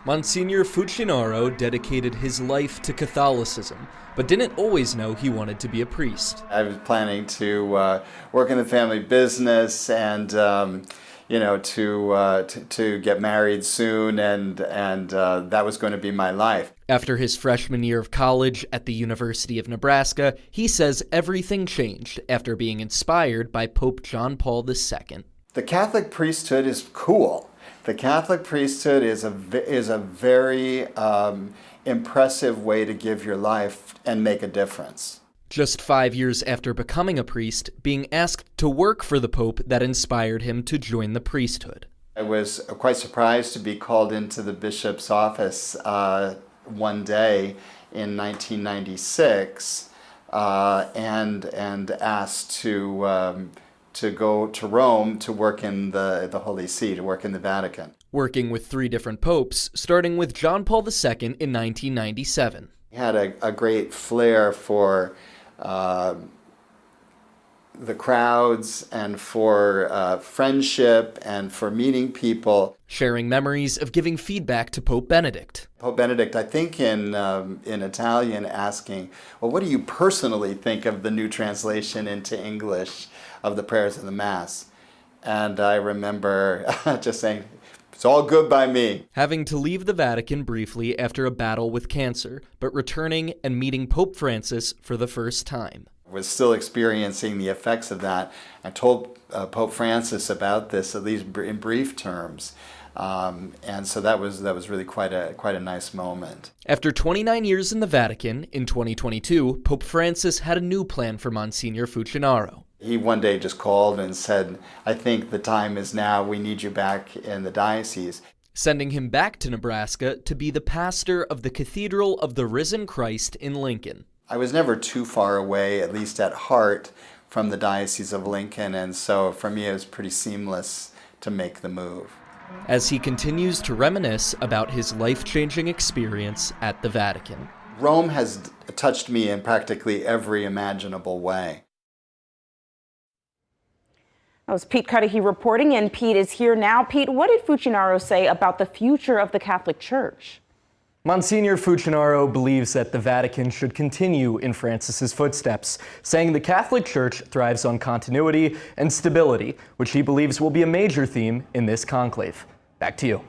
Monsignor Fucinaro dedicated his life to Catholicism, but didn't always know he wanted to be a priest. I was planning to work in the family business and to get married soon, and that was going to be my life. After his freshman year of college at the University of Nebraska, he says everything changed after being inspired by Pope John Paul II. The Catholic priesthood is cool. The Catholic priesthood is a very impressive way to give your life and make a difference. Just 5 years after becoming a priest, being asked to work for the Pope that inspired him to join the priesthood. I was quite surprised to be called into the bishop's office one day in 1996 and asked to go to Rome to work in the Holy See, to work in the Vatican. Working with 3 different popes, starting with John Paul II in 1997. He had a great flair for the crowds and for friendship and for meeting people. Sharing memories of giving feedback to Pope Benedict. Pope Benedict, I think in Italian, asking, well, what do you personally think of the new translation into English of the prayers of the Mass? And I remember just saying, it's all good by me. Having to leave the Vatican briefly after a battle with cancer, but returning and meeting Pope Francis for the first time. I was still experiencing the effects of that. I told Pope Francis about this, at least in brief terms. And so that was really quite a nice moment. After 29 years in the Vatican, in 2022, Pope Francis had a new plan for Monsignor Fucinaro. He one day just called and said, I think the time is now, we need you back in the diocese. Sending him back to Nebraska to be the pastor of the Cathedral of the Risen Christ in Lincoln. I was never too far away, at least at heart, from the Diocese of Lincoln, and so for me it was pretty seamless to make the move. As he continues to reminisce about his life-changing experience at the Vatican. Rome has touched me in practically every imaginable way. That was Pete Cudahy reporting, and Pete is here now. Pete, what did Fucinaro say about the future of the Catholic Church? Monsignor Fucinaro believes that the Vatican should continue in Francis's footsteps, saying the Catholic Church thrives on continuity and stability, which he believes will be a major theme in this conclave. Back to you.